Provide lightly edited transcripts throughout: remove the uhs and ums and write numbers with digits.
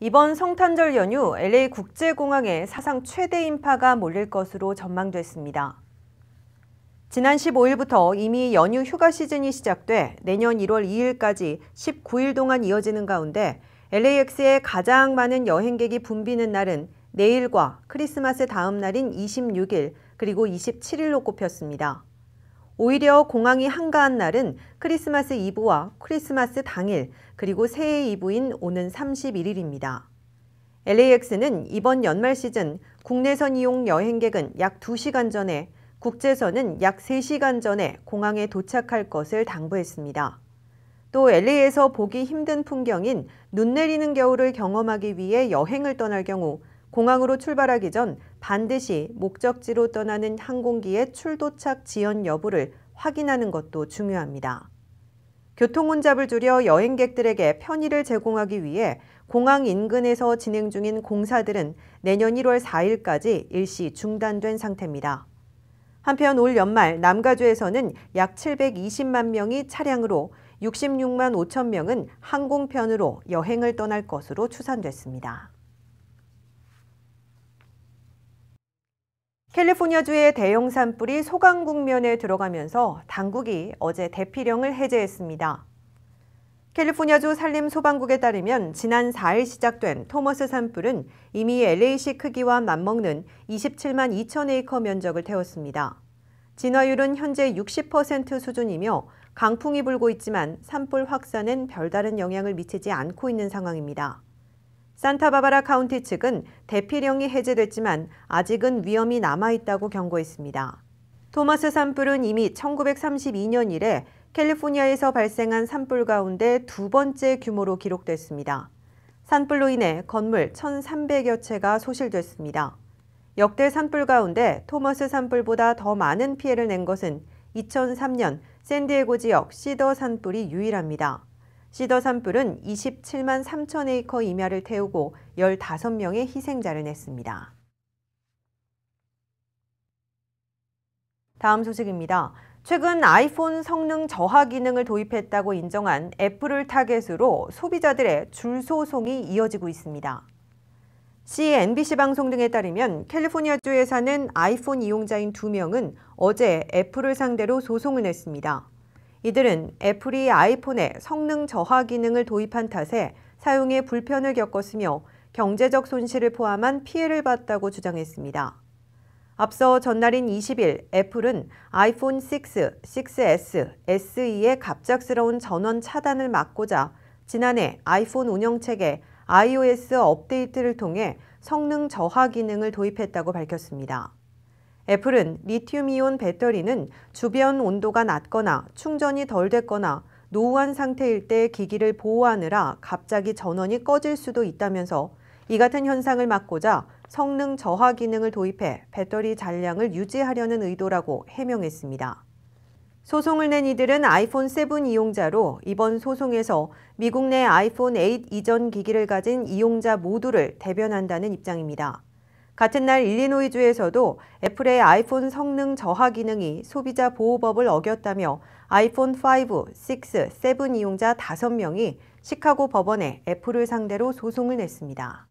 이번 성탄절 연휴 LA 국제공항에 사상 최대 인파가 몰릴 것으로 전망됐습니다. 지난 15일부터 이미 연휴 휴가 시즌이 시작돼 내년 1월 2일까지 19일 동안 이어지는 가운데 LAX에 가장 많은 여행객이 붐비는 날은 내일과 크리스마스 다음 날인 26일 그리고 27일로 꼽혔습니다. 오히려 공항이 한가한 날은 크리스마스 이브와 크리스마스 당일 그리고 새해 이브인 오는 31일입니다. LAX는 이번 연말 시즌 국내선 이용 여행객은 약 2시간 전에, 국제선은 약 3시간 전에 공항에 도착할 것을 당부했습니다. 또 LA에서 보기 힘든 풍경인 눈 내리는 겨울을 경험하기 위해 여행을 떠날 경우 공항으로 출발하기 전 반드시 목적지로 떠나는 항공기의 출도착 지연 여부를 확인하는 것도 중요합니다. 교통 혼잡을 줄여 여행객들에게 편의를 제공하기 위해 공항 인근에서 진행 중인 공사들은 내년 1월 4일까지 일시 중단된 상태입니다. 한편 올 연말 남가주에서는 약 720만 명이 차량으로 66만 5천 명은 항공편으로 여행을 떠날 것으로 추산됐습니다. 캘리포니아주의 대형 산불이 소강국면에 들어가면서 당국이 어제 대피령을 해제했습니다. 캘리포니아주 산림소방국에 따르면 지난 4일 시작된 토머스 산불은 이미 LA시 크기와 맞먹는 27만 2천 에이커 면적을 태웠습니다. 진화율은 현재 60% 수준이며 강풍이 불고 있지만 산불 확산은 별다른 영향을 미치지 않고 있는 상황입니다. 산타바바라 카운티 측은 대피령이 해제됐지만 아직은 위험이 남아있다고 경고했습니다. 토머스 산불은 이미 1932년 이래 캘리포니아에서 발생한 산불 가운데 두 번째 규모로 기록됐습니다. 산불로 인해 건물 1,300여 채가 소실됐습니다. 역대 산불 가운데 토머스 산불보다 더 많은 피해를 낸 것은 2003년 샌디에고 지역 시더 산불이 유일합니다. 시더 산불은 27만 3천 에이커 임야를 태우고 15명의 희생자를 냈습니다. 다음 소식입니다. 최근 아이폰 성능 저하 기능을 도입했다고 인정한 애플을 타겟으로 소비자들의 줄 소송이 이어지고 있습니다. CNBC 방송 등에 따르면 캘리포니아주에 사는 아이폰 이용자인 2명은 어제 애플을 상대로 소송을 냈습니다. 이들은 애플이 아이폰에 성능 저하 기능을 도입한 탓에 사용에 불편을 겪었으며 경제적 손실을 포함한 피해를 봤다고 주장했습니다. 앞서 전날인 20일 애플은 아이폰 6, 6S, SE의 갑작스러운 전원 차단을 막고자 지난해 아이폰 운영체계 iOS 업데이트를 통해 성능 저하 기능을 도입했다고 밝혔습니다. 애플은 리튬이온 배터리는 주변 온도가 낮거나 충전이 덜 됐거나 노후한 상태일 때 기기를 보호하느라 갑자기 전원이 꺼질 수도 있다면서 이 같은 현상을 막고자 성능 저하 기능을 도입해 배터리 잔량을 유지하려는 의도라고 해명했습니다. 소송을 낸 이들은 아이폰 7 이용자로 이번 소송에서 미국 내 아이폰 8 이전 기기를 가진 이용자 모두를 대변한다는 입장입니다. 같은 날 일리노이주에서도 애플의 아이폰 성능 저하 기능이 소비자 보호법을 어겼다며 아이폰 5, 6, 7 이용자 5명이 시카고 법원에 애플을 상대로 소송을 냈습니다.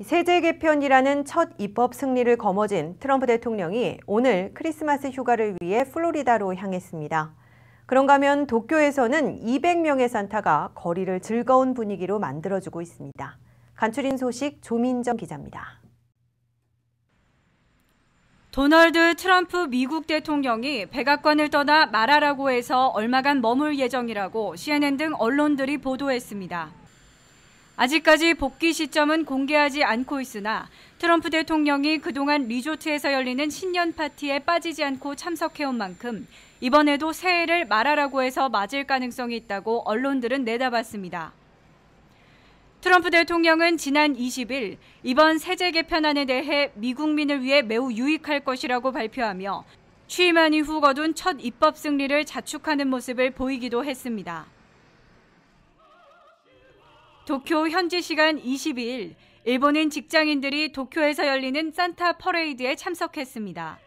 세제 개편이라는 첫 입법 승리를 거머쥔 트럼프 대통령이 오늘 크리스마스 휴가를 위해 플로리다로 향했습니다. 그런가 하면 도쿄에서는 200명의 산타가 거리를 즐거운 분위기로 만들어주고 있습니다. 간추린 소식 조민정 기자입니다. 도널드 트럼프 미국 대통령이 백악관을 떠나 마라라고에서 얼마간 머물 예정이라고 CNN 등 언론들이 보도했습니다. 아직까지 복귀 시점은 공개하지 않고 있으나 트럼프 대통령이 그동안 리조트에서 열리는 신년 파티에 빠지지 않고 참석해온 만큼 이번에도 새해를 마라라고에서 맞을 가능성이 있다고 언론들은 내다봤습니다. 트럼프 대통령은 지난 20일 이번 세제 개편안에 대해 미국민을 위해 매우 유익할 것이라고 발표하며 취임한 이후 거둔 첫 입법 승리를 자축하는 모습을 보이기도 했습니다. 도쿄 현지 시간 22일 일본인 직장인들이 도쿄에서 열리는 산타 퍼레이드에 참석했습니다.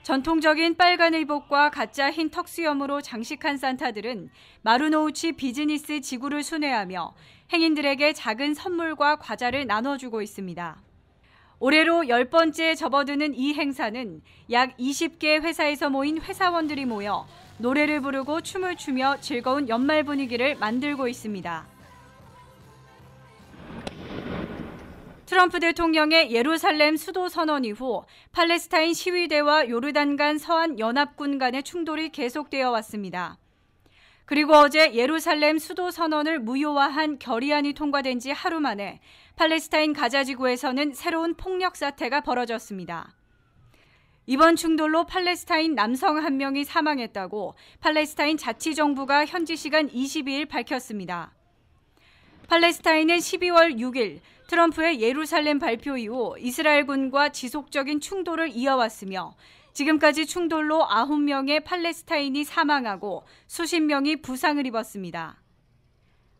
전통적인 빨간 의복과 가짜 흰 턱수염으로 장식한 산타들은 마루노우치 비즈니스 지구를 순회하며 행인들에게 작은 선물과 과자를 나눠주고 있습니다. 올해로 10번째 접어드는 이 행사는 약 20개 회사에서 모인 회사원들이 모여 노래를 부르고 춤을 추며 즐거운 연말 분위기를 만들고 있습니다. 트럼프 대통령의 예루살렘 수도 선언 이후 팔레스타인 시위대와 요르단 간 서한 연합군 간의 충돌이 계속되어 왔습니다. 그리고 어제 예루살렘 수도 선언을 무효화한 결의안이 통과된 지 하루 만에 팔레스타인 가자지구에서는 새로운 폭력 사태가 벌어졌습니다. 이번 충돌로 팔레스타인 남성 1명이 사망했다고 팔레스타인 자치정부가 현지 시간 22일 밝혔습니다. 팔레스타인은 12월 6일 트럼프의 예루살렘 발표 이후 이스라엘군과 지속적인 충돌을 이어왔으며 지금까지 충돌로 9명의 팔레스타인이 사망하고 수십 명이 부상을 입었습니다.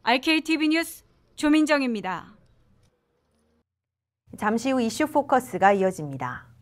RKTV 뉴스 조민정입니다. 잠시 후 이슈 포커스가 이어집니다.